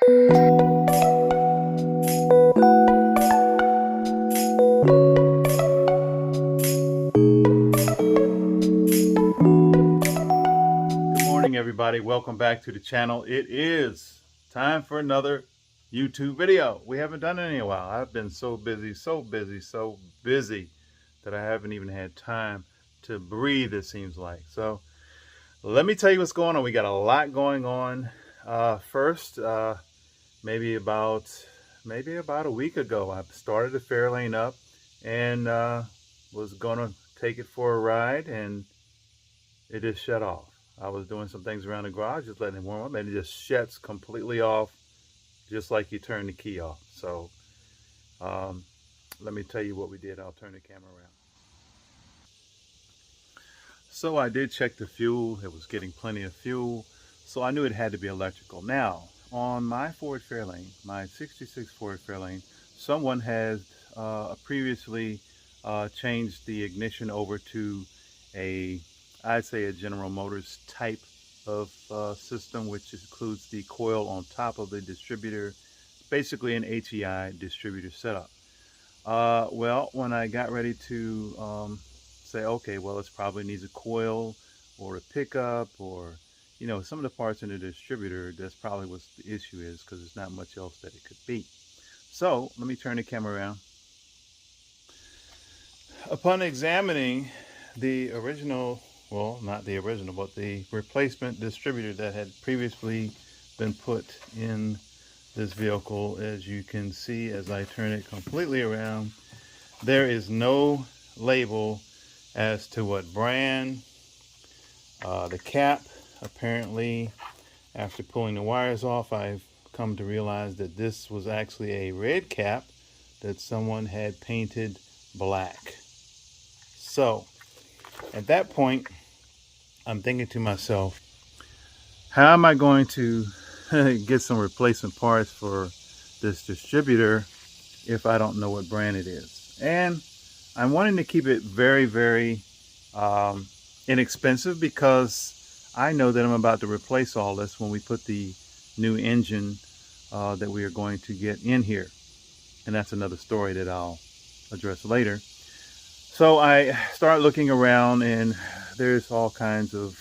Everybody, welcome back to the channel. It is time for another YouTube video. We haven't done it in a while. I've been so busy that I haven't even had time to breathe, it seems like. So let me tell you what's going on. We got a lot going on. First, maybe about a week ago, I started the Fairlane up and was gonna take it for a ride, and it just shut off. I was doing some things around the garage, just letting it warm up, and it just shuts completely off, just like you turn the key off. So let me tell you what we did. I'll turn the camera around. So I did check the fuel. It was getting plenty of fuel, so I knew it had to be electrical. Now, on my Ford Fairlane, my 66 Ford Fairlane, someone has previously changed the ignition over to I'd say a General Motors type of system, which includes the coil on top of the distributor, basically an HEI distributor setup. Well, when I got ready to say, okay, well, it probably needs a coil or a pickup, or, you know, some of the parts in the distributor, that's probably what the issue is, because there's not much else that it could be. So let me turn the camera around. Upon examining the original, well, not the original, but the replacement distributor that had previously been put in this vehicle, as you can see as I turn it completely around, there is no label as to what brand. The cap, apparently, after pulling the wires off, I've come to realize that this was actually a red cap that someone had painted black. So at that point, I'm thinking to myself, how am I going to get some replacement parts for this distributor if I don't know what brand it is? And I'm wanting to keep it very, very inexpensive, because I know that I'm about to replace all this when we put the new engine that we are going to get in here. And that's another story that I'll address later. So I start looking around, and there's all kinds of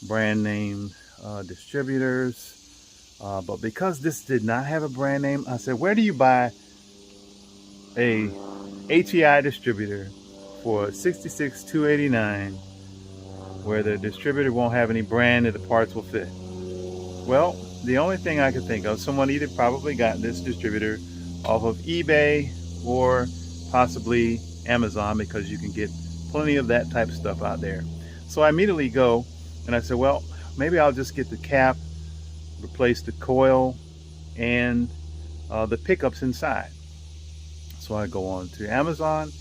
brand name distributors. But because this did not have a brand name, I said, where do you buy a HEI distributor for $66,289 where the distributor won't have any brand that the parts will fit? Well, the only thing I could think of, someone either probably got this distributor off of eBay or possibly Amazon, because you can get plenty of that type of stuff out there. So I immediately go and I said, well, maybe I'll just get the cap, replace the coil, and the pickups inside. So I go on to Amazon,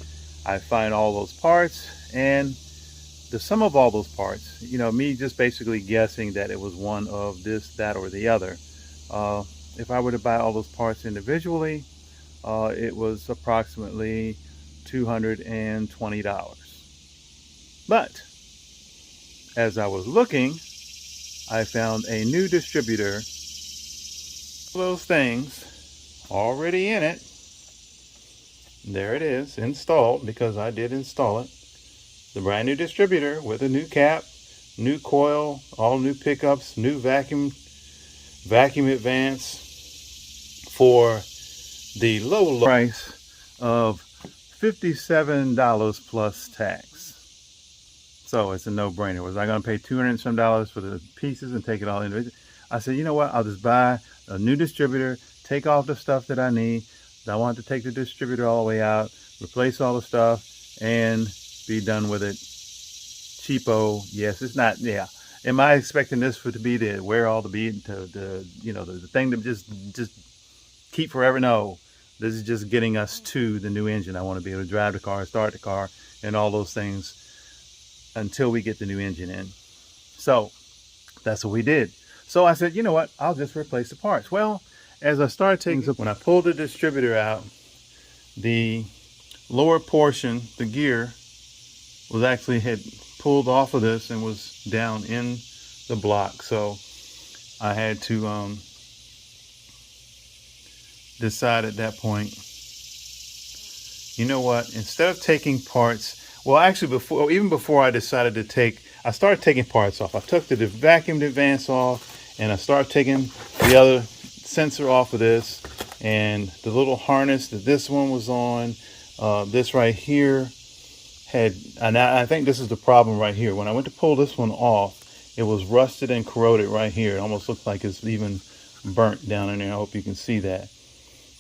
I find all those parts, and the sum of all those parts, you know, me just basically guessing that it was one of this, that, or the other. If I were to buy all those parts individually, it was approximately $220. But as I was looking, I found a new distributor, those things already in it. There it is, installed, because I did install it. The brand new distributor with a new cap, new coil, all new pickups, new vacuum advance, for the low price of $57 plus tax. So it's a no-brainer. Was I going to pay $200 and some for the pieces and take it all individually? I said, you know what? I'll just buy a new distributor, take off the stuff that I need. I want to take the distributor all the way out, replace all the stuff, and be done with it. Cheapo. Yes, it's not. Yeah. Am I expecting this to be the wear all the bead, the you know, the thing that just keep forever? No. This is just getting us to the new engine. I want to be able to drive the car, start the car, and all those things until we get the new engine in. So that's what we did. So I said, you know what? I'll just replace the parts. Well, as I started taking, when I pulled the distributor out, the lower portion, the gear, was actually had pulled off of this and was down in the block. So I had to decide at that point, you know what, instead of taking parts, well, actually even before I decided to I started taking parts off. I took the vacuum advance off, and I started taking the other sensor off of this, and the little harness that this one was on, this right here and I think this is the problem right here. When I went to pull this one off, it was rusted and corroded right here. It almost looks like it's even burnt down in there. I hope you can see that.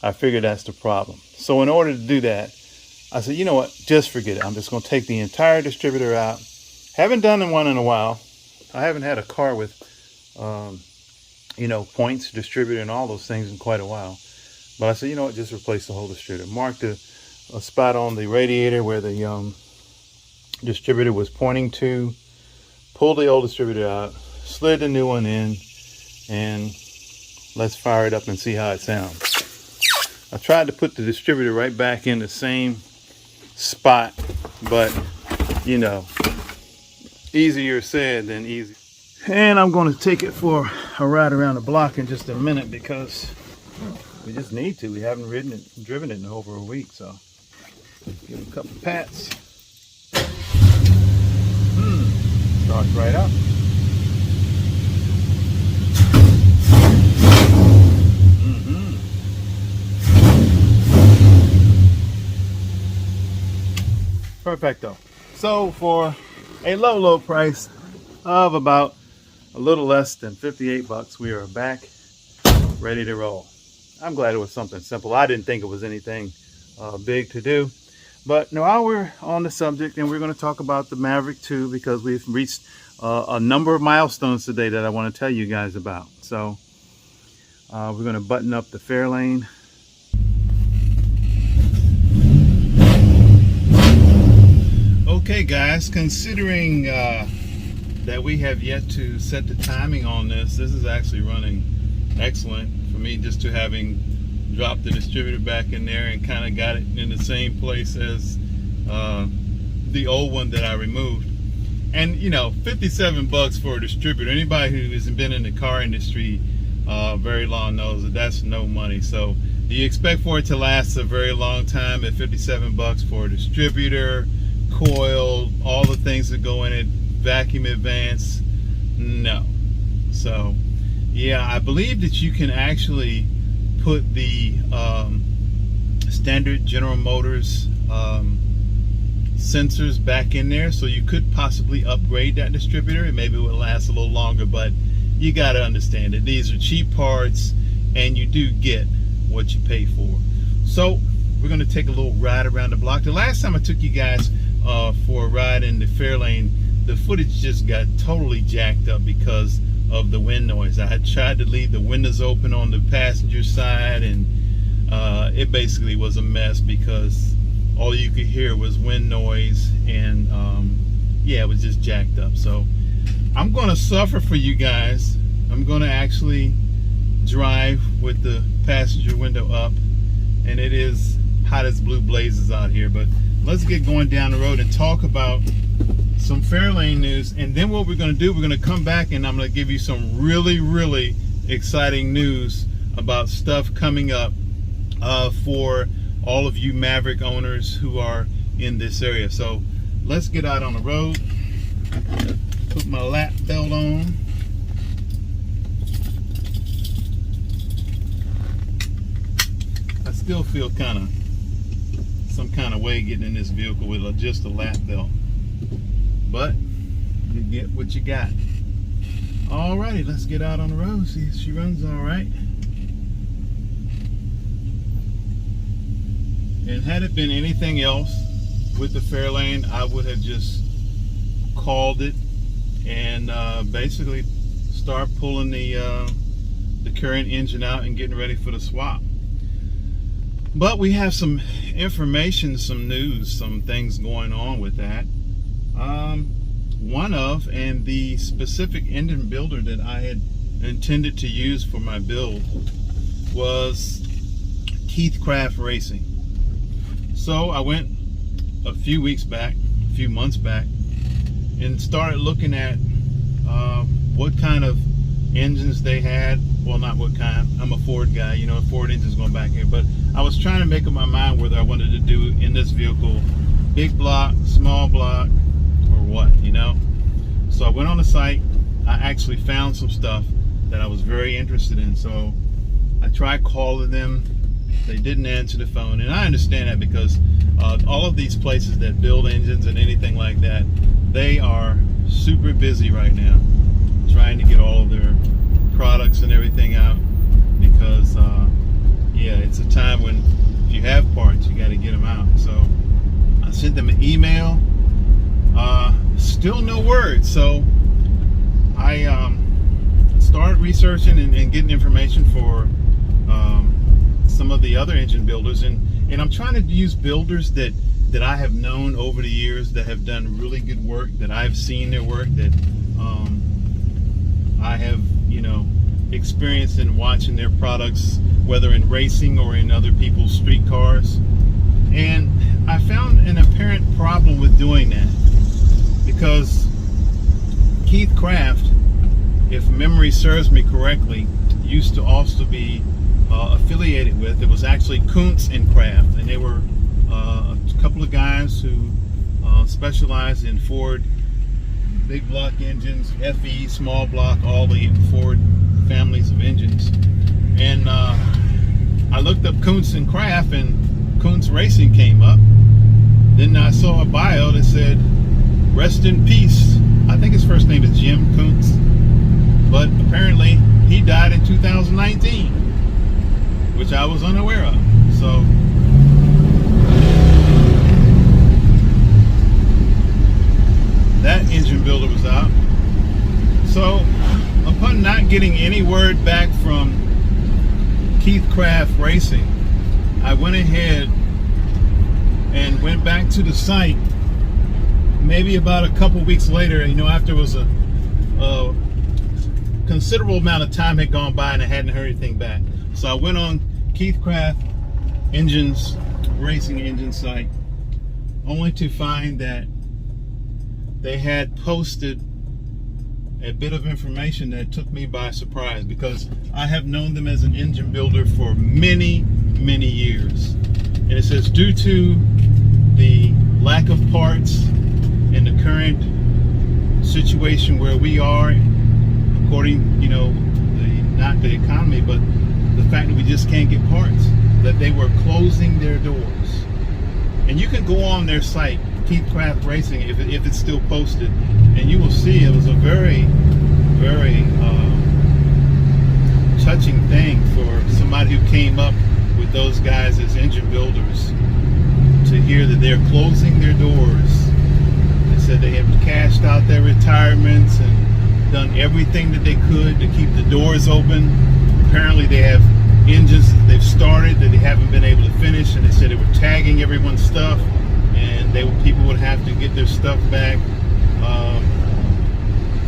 I figured that's the problem. So in order to do that, I said, you know what, just forget it. I'm just going to take the entire distributor out. Haven't done one in a while. I haven't had a car with, you know, points, distributor, and all those things in quite a while. But I said, you know what, just replace the whole distributor. Marked a spot on the radiator where the distributor was pointing to. Pulled the old distributor out, slid the new one in, and let's fire it up and see how it sounds. I tried to put the distributor right back in the same spot, but you know, easier said than easy. And I'm going to take it for a ride around the block in just a minute because we just need to. We haven't driven it in over a week, so give it a couple pats. Starts right up. Perfecto. So for a low price of about a little less than 58 bucks, we are back ready to roll. I'm glad it was something simple. I didn't think it was anything big to do. But now we're on the subject, and we're going to talk about the Maverick 2 because we've reached a number of milestones today that I want to tell you guys about. So we're going to button up the Fairlane. Okay guys, considering that we have yet to set the timing on this is actually running excellent for me, just to having dropped the distributor back in there and kind of got it in the same place as the old one that I removed. And you know, 57 bucks for a distributor, anybody who hasn't been in the car industry very long knows that that's no money. So do you expect for it to last a very long time at 57 bucks for a distributor, coil, all the things that go in it, vacuum advance? No. So yeah, I believe that you can actually put the standard General Motors sensors back in there, so you could possibly upgrade that distributor and maybe it would last a little longer. But you got to understand that these are cheap parts and you do get what you pay for. So we're going to take a little ride around the block. The last time I took you guys for a ride in the Fairlane, the footage just got totally jacked up because of the wind noise. I had tried to leave the windows open on the passenger side, and it basically was a mess because all you could hear was wind noise, and yeah, it was just jacked up. So I'm going to suffer for you guys. I'm going to actually drive with the passenger window up, and it is hot as blue blazes out here. But let's get going down the road and talk about some Fairlane news, and then what we're going to do, we're going to come back and I'm going to give you some really exciting news about stuff coming up for all of you Maverick owners who are in this area. So let's get out on the road. Put my lap belt on. I still feel some kind of way getting in this vehicle with just a lap belt, but you get what you got. Alrighty, let's get out on the road, see if she runs all right. And had it been anything else with the Fairlane, I would have just called it and basically start pulling the current engine out and getting ready for the swap. But we have some information, some news, some things going on with that. And the specific engine builder that I had intended to use for my build was Keith Craft Racing. So I went a few months back, and started looking at what kind of engines they had. Well, not what kind. I'm a Ford guy, you know, Ford engines going back here. But I was trying to make up my mind whether I wanted to do in this vehicle big block, small block, or what, you know. So I went on the site. I actually found some stuff that I was very interested in. So I tried calling them. They didn't answer the phone, and I understand that because all of these places that build engines and anything like that, they are super busy right now trying to get all of their products and everything out, because yeah, it's a time when if you have parts, you got to get them out. So I sent them an email, still no word. So I started researching and getting information for some of the other engine builders, and I'm trying to use builders that I have known over the years that have done really good work, that I've seen their work, that I have, you know, experienced in watching their products, whether in racing or in other people's street cars. And I found an apparent problem with doing that, because Keith Craft, if memory serves me correctly, used to also be affiliated with, it was actually Kuntz and Craft, and they were a couple of guys who specialized in Ford big block engines, FE, small block, all the Ford families of engines. And I looked up Kuntz and Craft, and Kuntz Racing came up. Then I saw a bio that said, "Rest in peace." I think his first name is Jim Kuntz, but apparently he died in 2019, which I was unaware of. So that engine builder was out. So upon not getting any word back from Keith Craft Racing, I went ahead and went back to the site. Maybe about a couple weeks later, you know, after it was a considerable amount of time had gone by and I hadn't heard anything back. So I went on Keith Craft Engines Racing engine site, only to find that they had posted a bit of information that took me by surprise, because I have known them as an engine builder for many, many years. And it says, due to the lack of parts in the current situation where we are, according, you know, not the economy, but the fact that we just can't get parts, that they were closing their doors. And you can go on their site, Keith Craft Racing, if it's still posted, and you will see it was a very, very touching thing for somebody who came up with those guys as engine builders to hear that they're closing their doors. They said they have cashed out their retirements and done everything that they could to keep the doors open. Apparently they have engines that they've started that they haven't been able to finish, and they said they were tagging everyone's stuff, and people would have to get their stuff back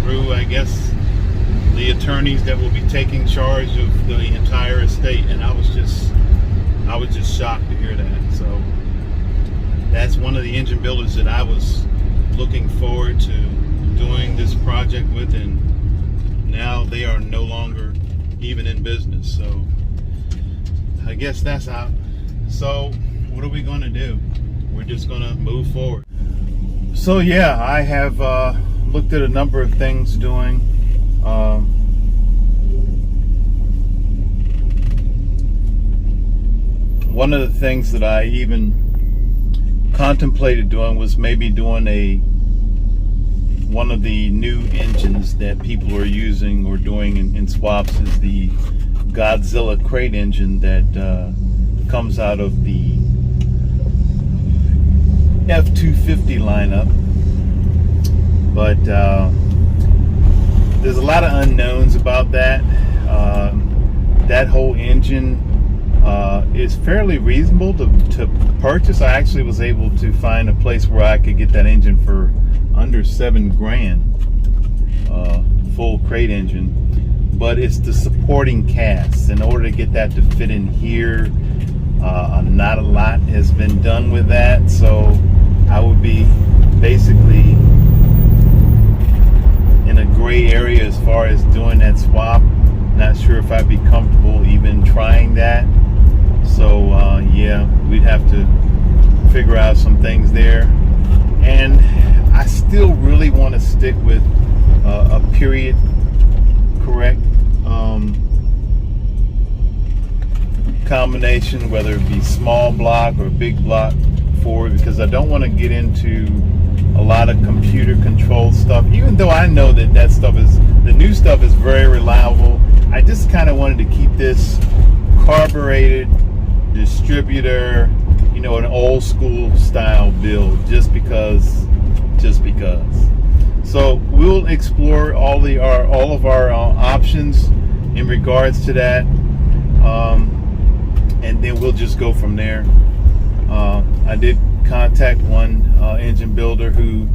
through, I guess, the attorneys that will be taking charge of the entire estate. And I was just shocked to hear that. So that's one of the engine builders that I was looking forward to doing this project with, and now they are no longer even in business. So I guess that's out. So what are we going to do? We're just going to move forward. So yeah, I have looked at a number of things doing. One of the things that I even contemplated doing was maybe doing one of the new engines that people are using or doing in swaps is the Godzilla crate engine that comes out of the F-250 lineup. But there's a lot of unknowns about that. That whole engine is fairly reasonable to purchase. I actually was able to find a place where I could get that engine for under $7,000, full crate engine. But it's the supporting cast. In order to get that to fit in here, not a lot has been done with that. So I would be basically in a gray area as far as doing that swap. Not sure if I'd be comfortable even trying that. So yeah, we'd have to figure out some things there. And I still really want to stick with a period correct combination, whether it be small block or big block Ford, because I don't want to get into a lot of computer controlled stuff, even though I know that that stuff is, the new stuff is very reliable. I just kind of wanted to keep this carbureted distributor, you know, an old school style build, just because. So we'll explore all of our options in regards to that, and then we'll just go from there. I did contact one engine builder who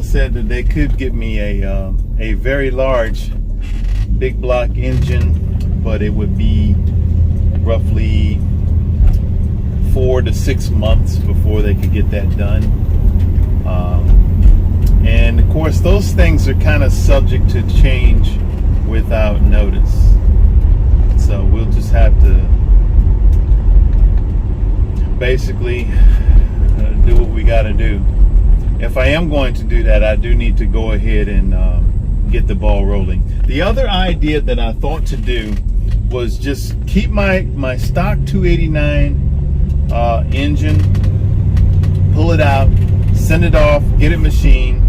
said that they could give me a very large big block engine, but it would be roughly 4 to 6 months before they could get that done. And of course, those things are kind of subject to change without notice. So we'll just have to basically do what we got to do. If I am going to do that, I do need to go ahead and get the ball rolling. The other idea that I thought to do was just keep my stock 289 engine, pull it out, send it off, get it machined,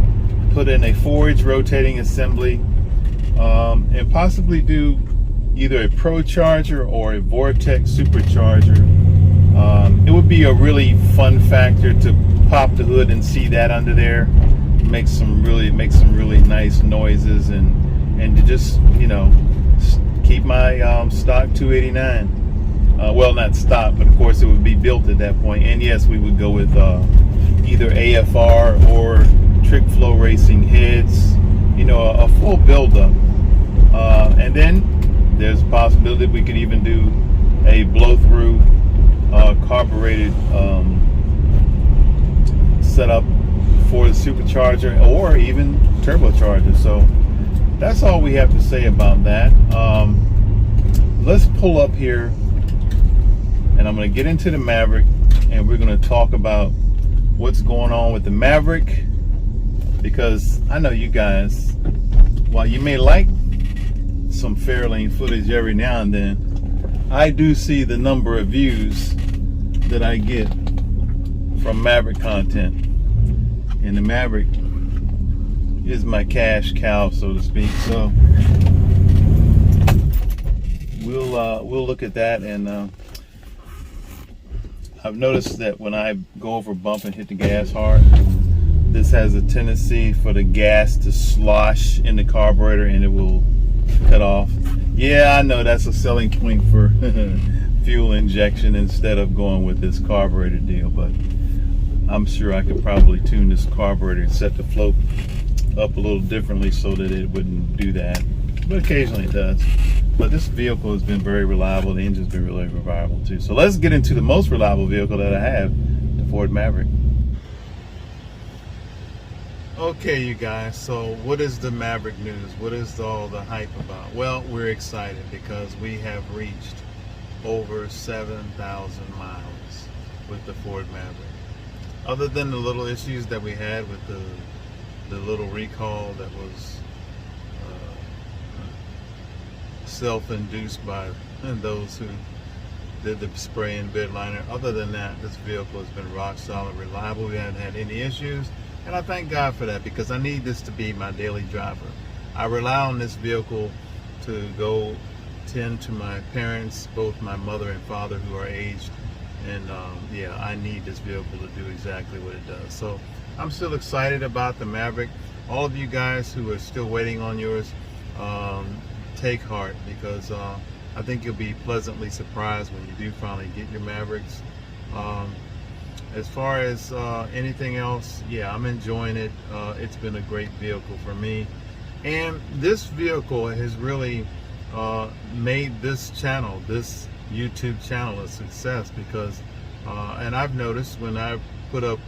put in a 4-inch rotating assembly, and possibly do either a Pro Charger or a Vortex supercharger. It would be a really fun factor to pop the hood and see that under there, make some really nice noises, and to just, you know, keep my stock 289. Well, not stock, but of course it would be built at that point. And yes, we would go with either AFR or Trick Flow Racing heads, you know, a full build-up. And then there's a possibility we could even do a blow-through carbureted setup for the supercharger or even turbocharger. So that's all we have to say about that. Let's pull up here, and I'm going to get into the Maverick, and we're going to talk about what's going on with the Maverick, because I know you guys, while you may like some Fairlane footage every now and then, I do see the number of views that I get from Maverick content, and the Maverick is my cash cow, so to speak. So we'll look at that. And I've noticed that when I go over a bump and hit the gas hard, this has a tendency for the gas to slosh in the carburetor and it will cut off. Yeah, I know that's a selling point for fuel injection instead of going with this carburetor deal, but I'm sure I could probably tune this carburetor and set the flow up a little differently so that it wouldn't do that, but occasionally it does. But this vehicle has been very reliable. The engine's been really reliable too. So let's get into the most reliable vehicle that I have, the Ford Maverick. Okay, you guys, so what is the Maverick news? What is all the hype about? Well, we're excited because we have reached over 7,000 miles with the Ford Maverick. Other than the little issues that we had with the little recall that was self-induced by those who did the spray and bed liner. Other than that, this vehicle has been rock solid, reliable. We haven't had any issues, and I thank God for that, because I need this to be my daily driver. I rely on this vehicle to go tend to my parents, both my mother and father, who are aged, and yeah, I need this vehicle to do exactly what it does. So I'm still excited about the Maverick. All of you guys who are still waiting on yours, take heart, because I think you'll be pleasantly surprised when you do finally get your Mavericks. As far as anything else, yeah, I'm enjoying it. It's been a great vehicle for me, and this vehicle has really made this channel, this YouTube channel, a success, because and I've noticed when I put up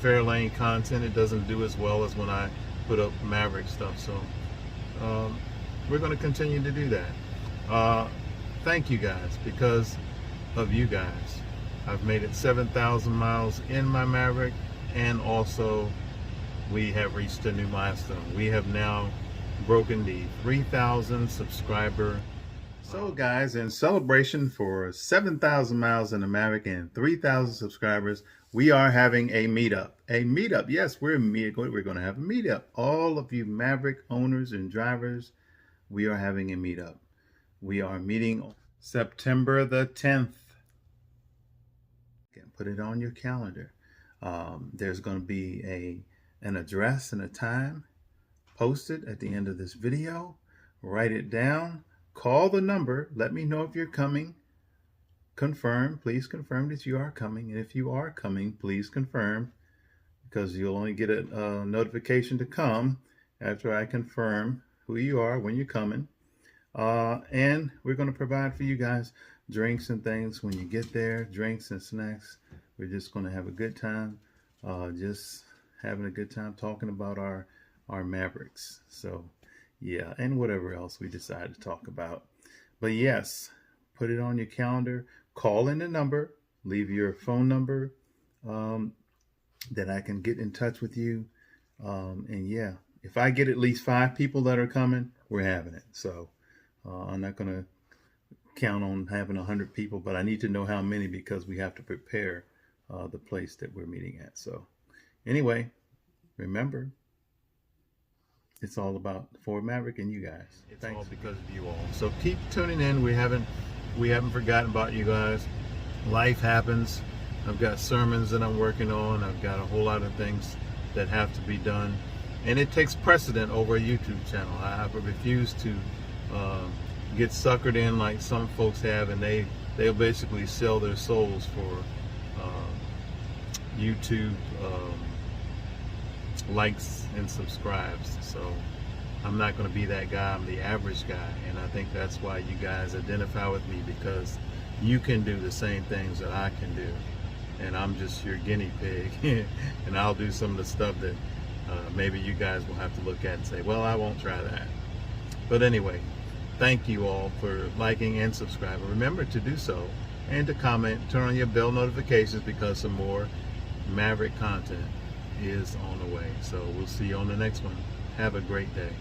Fairlane content, it doesn't do as well as when I put up Maverick stuff. So we're going to continue to do that. Thank you guys. Because of you guys, I've made it 7,000 miles in my Maverick, and also we have reached a new milestone. We have now broken the 3,000 subscriber. So guys, in celebration for 7,000 miles in the Maverick and 3,000 subscribers, we are having a meetup. A meetup, yes, we're going to have a meetup. All of you Maverick owners and drivers, we are having a meetup. We are meeting September the 10th. Put it on your calendar. There's going to be an address and a time posted at the end of this video. Write it down. Call the number. Let me know if you're coming. Confirm. Please confirm that you are coming. And if you are coming, please confirm, because you'll only get a notification to come after I confirm who you are when you're coming. And we're going to provide for you guys drinks and things when you get there, drinks and snacks. We're just going to have a good time, just having a good time talking about our Mavericks. So yeah, and whatever else we decide to talk about. But yes, put it on your calendar. Call in the number, leave your phone number, that I can get in touch with you. And yeah, if I get at least 5 people that are coming, we're having it. So I'm not going to count on having 100 people, but I need to know how many, because we have to prepare the place that we're meeting at. So anyway, remember, it's all about Ford Maverick and you guys. It's all because of you all. So keep tuning in. We haven't forgotten about you guys. Life happens. I've got sermons that I'm working on. I've got a whole lot of things that have to be done, and it takes precedent over a YouTube channel. I refuse to get suckered in like some folks have, and they'll basically sell their souls for YouTube likes and subscribes. So I'm not going to be that guy. I'm the average guy, and I think that's why you guys identify with me, because you can do the same things that I can do, and I'm just your guinea pig. And I'll do some of the stuff that maybe you guys will have to look at and say, well, I won't try that. But anyway, thank you all for liking and subscribing. Remember to do so, and to comment, turn on your bell notifications, because some more Maverick content is on the way. So we'll see you on the next one. Have a great day.